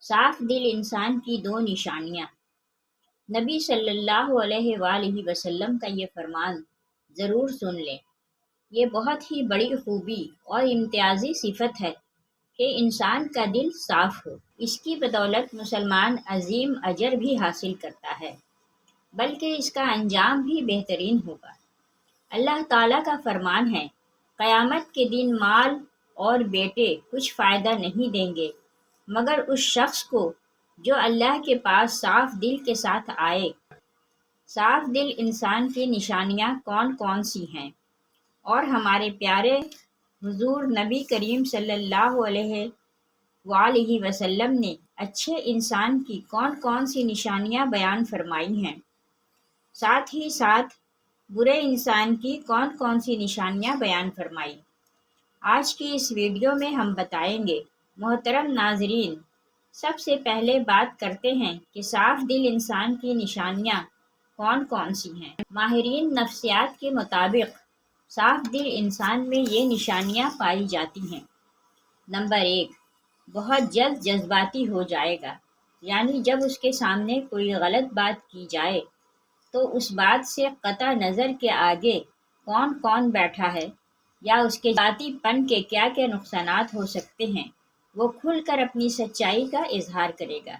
صاف دل انسان کی دو نشانیاں۔ نبی صلی اللہ علیہ وآلہ وسلم کا یہ فرمان ضرور سن لیں۔ یہ بہت ہی بڑی خوبی اور امتیازی صفت ہے کہ انسان کا دل صاف ہو۔ اس کی بدولت مسلمان عظیم اجر بھی حاصل کرتا ہے، بلکہ اس کا انجام بھی بہترین ہوگا۔ اللہ تعالیٰ کا فرمان ہے، قیامت کے دن مال اور بیٹے کچھ فائدہ نہیں دیں گے مگر اس شخص کو جو اللہ کے پاس صاف دل کے ساتھ آئے۔ صاف دل انسان کی نشانیاں کون کون سی ہیں، اور ہمارے پیارے حضور نبی کریم صلی اللہ علیہ وآلہ وسلم نے اچھے انسان کی کون کون سی نشانیاں بیان فرمائی ہیں، ساتھ ہی ساتھ برے انسان کی کون کون سی نشانیاں بیان فرمائی۔ آج کی اس ویڈیو میں ہم بتائیں گے۔ محترم ناظرین، سب سے پہلے بات کرتے ہیں کہ صاف دل انسان کی نشانیاں کون کون سی ہیں۔ ماہرین نفسیات کے مطابق صاف دل انسان میں یہ نشانیاں پائی جاتی ہیں۔ نمبر 1، بہت جلد جذباتی ہو جائے گا، یعنی جب اس کے سامنے کوئی غلط بات کی جائے تو اس بات سے قطع نظر کے آگے کون کون بیٹھا ہے یا اس کے ذاتی پن کے کیا کیا نقصانات ہو سکتے ہیں، وہ کھل کر اپنی سچائی کا اظہار کرے گا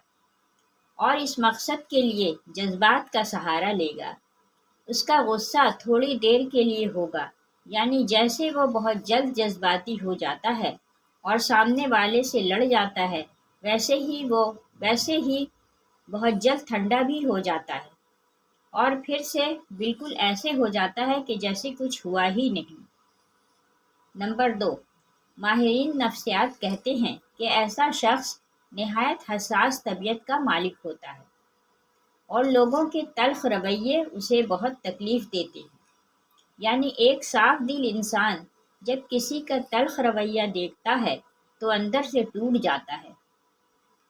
اور اس مقصد کے لیے جذبات کا سہارا لے گا۔ اس کا غصہ تھوڑی دیر کے لیے ہوگا، یعنی جیسے وہ بہت جلد جذباتی ہو جاتا ہے اور سامنے والے سے لڑ جاتا ہے، ویسے ہی بہت جلد ٹھنڈا بھی ہو جاتا ہے اور پھر سے بالکل ایسے ہو جاتا ہے کہ جیسے کچھ ہوا ہی نہیں۔ نمبر 2، ماہرین نفسیات کہتے ہیں کہ ایسا شخص نہایت حساس طبیعت کا مالک ہوتا ہے اور لوگوں کے تلخ رویے اسے بہت تکلیف دیتے ہیں۔ یعنی ایک صاف دل انسان جب کسی کا تلخ رویہ دیکھتا ہے تو اندر سے ٹوٹ جاتا ہے۔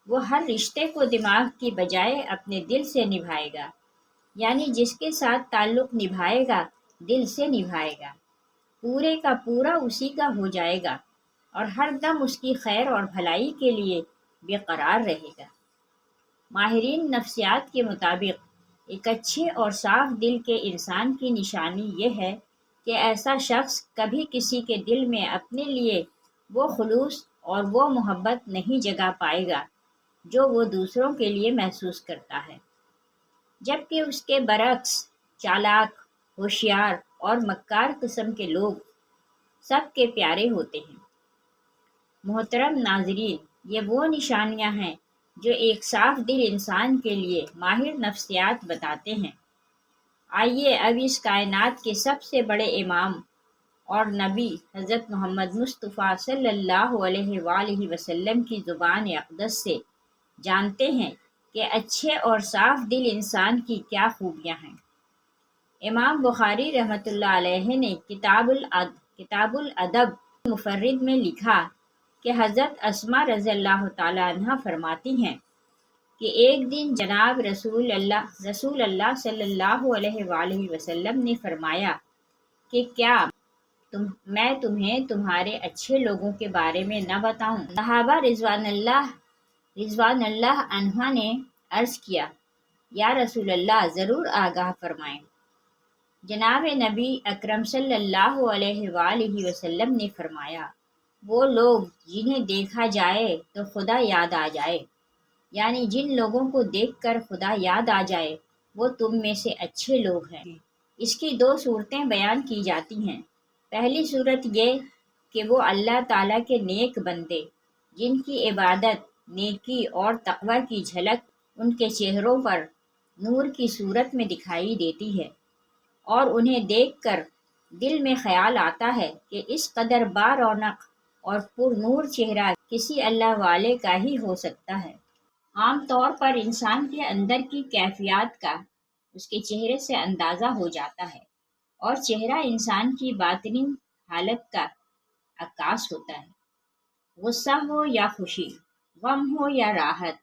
وہ ہر رشتے کو دماغ کی بجائے اپنے دل سے نبھائے گا، یعنی جس کے ساتھ تعلق نبھائے گا دل سے نبھائے گا، پورے کا پورا اسی کا ہو جائے گا اور ہر دم اس کی خیر اور بھلائی کے لیے بے قرار رہے گا۔ ماہرین نفسیات کے مطابق ایک اچھے اور صاف دل کے انسان کی نشانی یہ ہے کہ ایسا شخص کبھی کسی کے دل میں اپنے لیے وہ خلوص اور وہ محبت نہیں جگا پائے گا جو وہ دوسروں کے لیے محسوس کرتا ہے، جبکہ اس کے برعکس چالاک، ہوشیار اور مکار قسم کے لوگ سب کے پیارے ہوتے ہیں۔ محترم ناظرین، یہ وہ نشانیاں ہیں جو ایک صاف دل انسان کے لیے ماہر نفسیات بتاتے ہیں۔ آئیے اب اس کائنات کے سب سے بڑے امام اور نبی حضرت محمد مصطفیٰ صلی اللہ علیہ وآلہ وسلم کی زبان اقدس سے جانتے ہیں کہ اچھے اور صاف دل انسان کی کیا خوبیاں ہیں۔ امام بخاری رحمۃ اللہ علیہ نے کتاب الادب مفرد میں لکھا کہ حضرت اسماء رضی اللہ تعالی عنہ فرماتی ہیں کہ ایک دن جناب رسول اللہ صلی اللہ علیہ وآلہ وسلم نے فرمایا کہ کیا میں تمہیں تمہارے اچھے لوگوں کے بارے میں نہ بتاؤں؟ صحابہ رضوان اللہ عنہ نے عرض کیا، یا رسول اللہ، ضرور آگاہ فرمائیں۔ جناب نبی اکرم صلی اللہ علیہ وآلہ وسلم نے فرمایا، وہ لوگ جنہیں دیکھا جائے تو خدا یاد آ جائے، یعنی جن لوگوں کو دیکھ کر خدا یاد آ جائے وہ تم میں سے اچھے لوگ ہیں۔ اس کی دو صورتیں بیان کی جاتی ہیں۔ پہلی صورت یہ کہ وہ اللہ تعالیٰ کے نیک بندے جن کی عبادت، نیکی اور تقوی کی جھلک ان کے چہروں پر نور کی صورت میں دکھائی دیتی ہے اور انہیں دیکھ کر دل میں خیال آتا ہے کہ اس قدر بارونق اور پر نور چہرہ کسی اللہ والے کا ہی ہو سکتا ہے۔ عام طور پر انسان کے اندر کی کیفیات کا اس کے چہرے سے اندازہ ہو جاتا ہے، اور چہرہ انسان کی باطنی حالت کا عکاس ہوتا ہے۔ غصہ ہو یا خوشی، غم ہو یا راحت،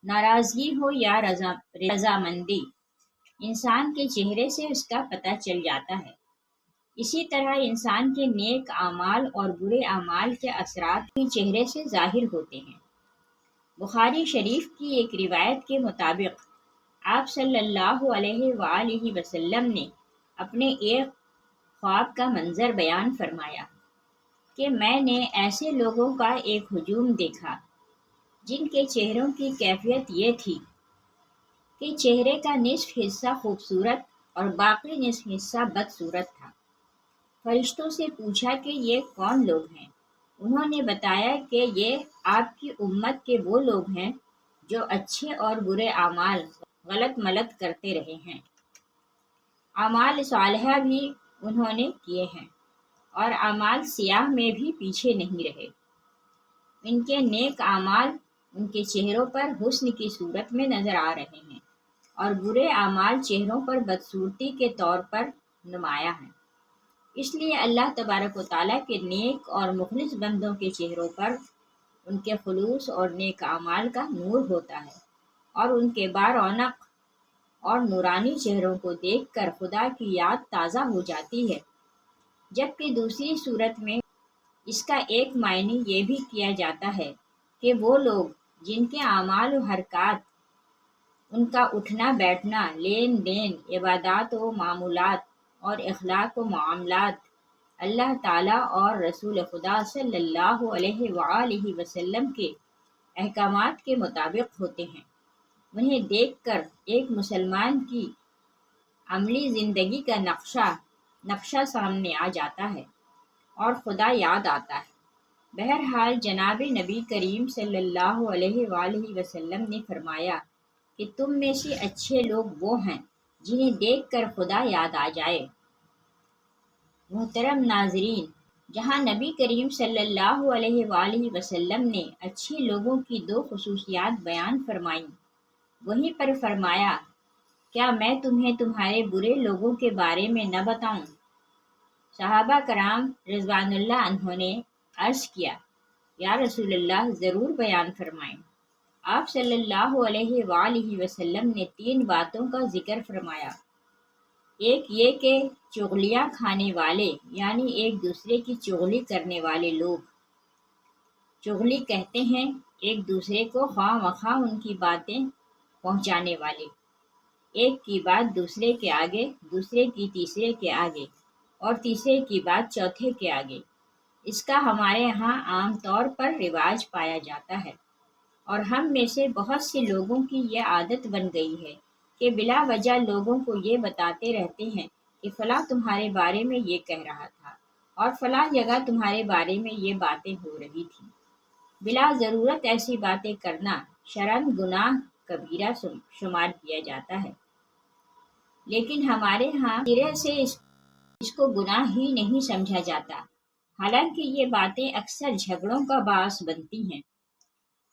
ناراضگی ہو یا رضامندی، انسان کے چہرے سے اس کا پتہ چل جاتا ہے۔ اسی طرح انسان کے نیک اعمال اور برے اعمال کے اثرات بھی چہرے سے ظاہر ہوتے ہیں۔ بخاری شریف کی ایک روایت کے مطابق آپ صلی اللہ علیہ وآلہ وسلم نے اپنے ایک خواب کا منظر بیان فرمایا کہ میں نے ایسے لوگوں کا ایک ہجوم دیکھا جن کے چہروں کی کیفیت یہ تھی کہ چہرے کا نصف حصہ خوبصورت اور باقی نصف حصہ بدصورت تھا۔ فرشتوں سے پوچھا کہ یہ کون لوگ ہیں؟ انہوں نے بتایا کہ یہ آپ کی امت کے وہ لوگ ہیں جو اچھے اور برے اعمال غلط ملت کرتے رہے ہیں، اعمال صالحہ بھی انہوں نے کیے ہیں اور اعمال سیاہ میں بھی پیچھے نہیں رہے۔ ان کے نیک اعمال ان کے چہروں پر حسن کی صورت میں نظر آ رہے ہیں اور برے اعمال چہروں پر بدصورتی کے طور پر نمایاں ہیں۔ اس لیے اللہ تبارک و تعالیٰ کے نیک اور مخلص بندوں کے چہروں پر ان کے خلوص اور نیک اعمال کا نور ہوتا ہے اور ان کے برونق اور نورانی چہروں کو دیکھ کر خدا کی یاد تازہ ہو جاتی ہے۔ جبکہ دوسری صورت میں اس کا ایک معنی یہ بھی کیا جاتا ہے کہ وہ لوگ جن کے اعمال و حرکات، ان کا اٹھنا بیٹھنا، لین دین، عبادات و معمولات اور اخلاق و معاملات اللہ تعالیٰ اور رسول خدا صلی اللہ علیہ وآلہ وسلم کے احکامات کے مطابق ہوتے ہیں، انہیں دیکھ کر ایک مسلمان کی عملی زندگی کا نقشہ سامنے آ جاتا ہے اور خدا یاد آتا ہے۔ بہرحال جناب نبی کریم صلی اللہ علیہ وآلہ وسلم نے فرمایا کہ تم میں سے اچھے لوگ وہ ہیں جنہیں دیکھ کر خدا یاد آ جائے۔ محترم ناظرین، جہاں نبی کریم صلی اللہ علیہ وآلہ وسلم نے اچھے لوگوں کی دو خصوصیات بیان فرمائیں، وہیں پر فرمایا، کیا میں تمہیں تمہارے برے لوگوں کے بارے میں نہ بتاؤں؟ صحابہ کرام رضوان اللہ عنہ نے عرض کیا، یا رسول اللہ، ضرور بیان فرمائیں۔ آپ صلی اللہ علیہ وآلہ وسلم نے 3 باتوں کا ذکر فرمایا۔ ایک یہ کہ چغلیاں کھانے والے یعنی ایک دوسرے کی چغلی کرنے والے لوگ، چغلی کہتے ہیں ایک دوسرے کو خواہ مخواہ ان کی باتیں پہنچانے والے، ایک کی بات دوسرے کے آگے، دوسرے کی تیسرے کے آگے اور تیسرے کی بات چوتھے کے آگے۔ اس کا ہمارے ہاں عام طور پر رواج پایا جاتا ہے اور ہم میں سے بہت سے لوگوں کی یہ عادت بن گئی ہے کہ بلا وجہ لوگوں کو یہ بتاتے رہتے ہیں کہ فلاں تمہارے بارے میں یہ کہہ رہا تھا اور فلاں جگہ تمہارے بارے میں یہ باتیں ہو رہی تھیں۔ بلا ضرورت ایسی باتیں کرنا شرعاً گناہ کبیرہ شمار کیا جاتا ہے، لیکن ہمارے ہاں سرے سے اس کو گناہ ہی نہیں سمجھا جاتا، حالانکہ یہ باتیں اکثر جھگڑوں کا باعث بنتی ہیں۔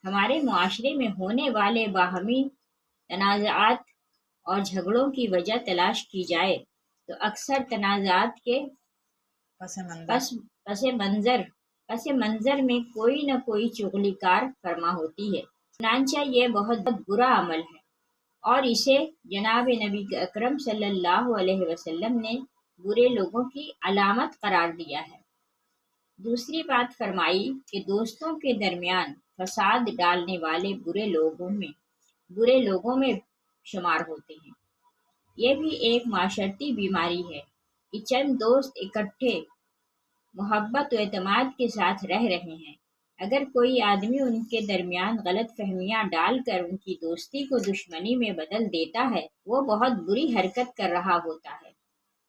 ہمارے معاشرے میں ہونے والے باہمی تنازعات اور جھگڑوں کی وجہ تلاش کی جائے تو اکثر تنازعات کے پس منظر میں کوئی نہ کوئی چغلی کار فرما ہوتی ہے، چنانچہ یہ بہت برا عمل ہے اور اسے جناب نبی اکرم صلی اللہ علیہ وسلم نے برے لوگوں کی علامت قرار دیا ہے۔ دوسری بات فرمائی کہ دوستوں کے درمیان فساد ڈالنے والے برے لوگوں میں شمار ہوتے ہیں۔ یہ بھی ایک معاشرتی بیماری ہے کہ چند دوست اکٹھے محبت و اعتماد کے ساتھ رہ رہے ہیں، اگر کوئی آدمی ان کے درمیان غلط فہمیاں ڈال کر ان کی دوستی کو دشمنی میں بدل دیتا ہے، وہ بہت بری حرکت کر رہا ہوتا ہے۔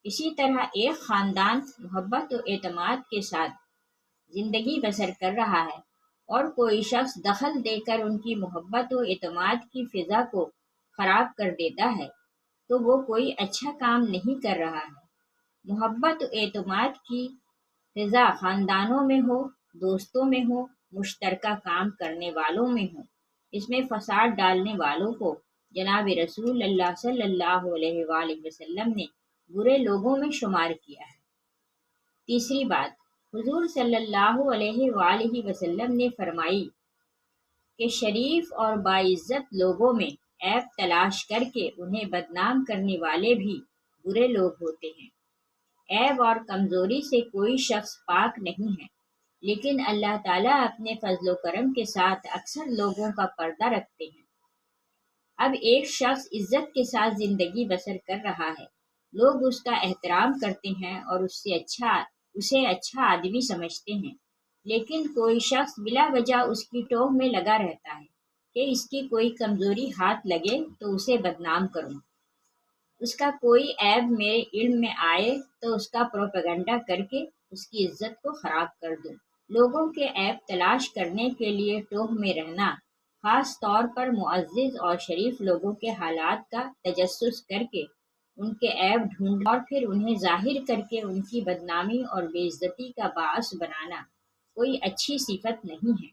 اسی طرح ایک خاندان محبت و اعتماد کے ساتھ زندگی بسر کر رہا ہے اور کوئی شخص دخل دے کر ان کی محبت و اعتماد کی فضا کو خراب کر دیتا ہے تو وہ کوئی اچھا کام نہیں کر رہا ہے۔ محبت و اعتماد کی فضا خاندانوں میں ہو، دوستوں میں ہو، مشترکہ کام کرنے والوں میں ہو، اس میں فساد ڈالنے والوں کو جناب رسول اللہ صلی اللہ علیہ وآلہ وسلم نے برے لوگوں میں شمار کیا ہے۔ تیسری بات، حضور صلی اللہ علیہ وآلہ وسلم نے فرمائی کہ شریف اور باعزت لوگوں میں عیب تلاش کر کے انہیں بدنام کرنے والے بھی برے لوگ ہوتے ہیں۔ عیب اور کمزوری سے کوئی شخص پاک نہیں ہے، لیکن اللہ تعالیٰ اپنے فضل و کرم کے ساتھ اکثر لوگوں کا پردہ رکھتے ہیں۔ اب ایک شخص عزت کے ساتھ زندگی بسر کر رہا ہے، لوگ اس کا احترام کرتے ہیں اور اسے اچھا آدمی سمجھتے ہیں، لیکن کوئی شخص بلا وجہ اس کی ٹوہ میں لگا رہتا ہے کہ اس کی کوئی کمزوری ہاتھ لگے تو اسے بدنام کروں، اس کا کوئی عیب میرے علم میں آئے تو اس کا پروپیگنڈا کر کے اس کی عزت کو خراب کر دوں۔ لوگوں کے عیب تلاش کرنے کے لیے ٹوہ میں رہنا، خاص طور پر معزز اور شریف لوگوں کے حالات کا تجسس کر کے ان کے عیب ڈھونڈنا اور پھر انہیں ظاہر کر کے ان کی بدنامی اور بے عزتی کا باعث بنانا کوئی اچھی صفت نہیں ہے۔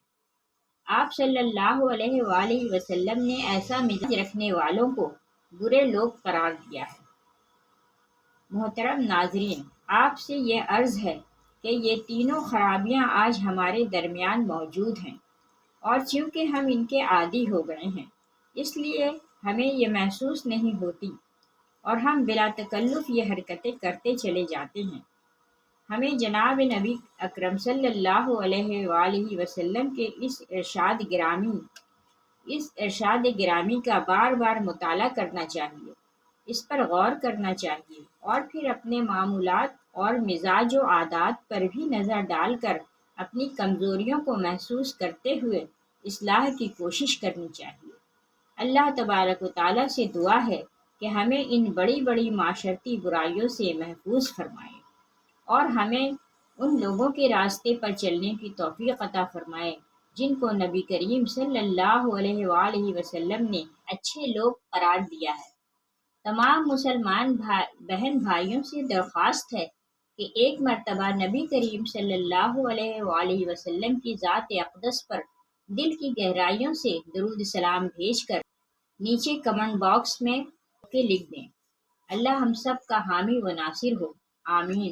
آپ صلی اللہ علیہ وآلہ وسلم نے ایسا مزاج رکھنے والوں کو برے لوگ قرار دیا ہے۔ محترم ناظرین، آپ سے یہ عرض ہے کہ یہ تینوں خرابیاں آج ہمارے درمیان موجود ہیں، اور چونکہ ہم ان کے عادی ہو گئے ہیں، اس لیے ہمیں یہ محسوس نہیں ہوتی اور ہم بلا تکلف یہ حرکتیں کرتے چلے جاتے ہیں۔ ہمیں جناب نبی اکرم صلی اللہ علیہ وآلہ وسلم کے اس ارشاد گرامی کا بار بار مطالعہ کرنا چاہیے، اس پر غور کرنا چاہیے، اور پھر اپنے معمولات اور مزاج و عادات پر بھی نظر ڈال کر اپنی کمزوریوں کو محسوس کرتے ہوئے اصلاح کی کوشش کرنی چاہیے۔ اللہ تبارک و تعالیٰ سے دعا ہے کہ ہمیں ان بڑی بڑی معاشرتی برائیوں سے محفوظ فرمائے اور ہمیں ان لوگوں کے راستے پر چلنے کی توفیق عطا فرمائے جن کو نبی کریم صلی اللہ علیہ وآلہ وسلم نے اچھے لوگ قرار دیا ہے۔ تمام مسلمان بہن بھائیوں سے درخواست ہے کہ ایک مرتبہ نبی کریم صلی اللہ علیہ وآلہ وسلم کی ذات اقدس پر دل کی گہرائیوں سے درود سلام بھیج کر نیچے کمنٹ باکس میں کے لکھ دیں۔ اللہ ہم سب کا حامی و ناصر ہو، آمین۔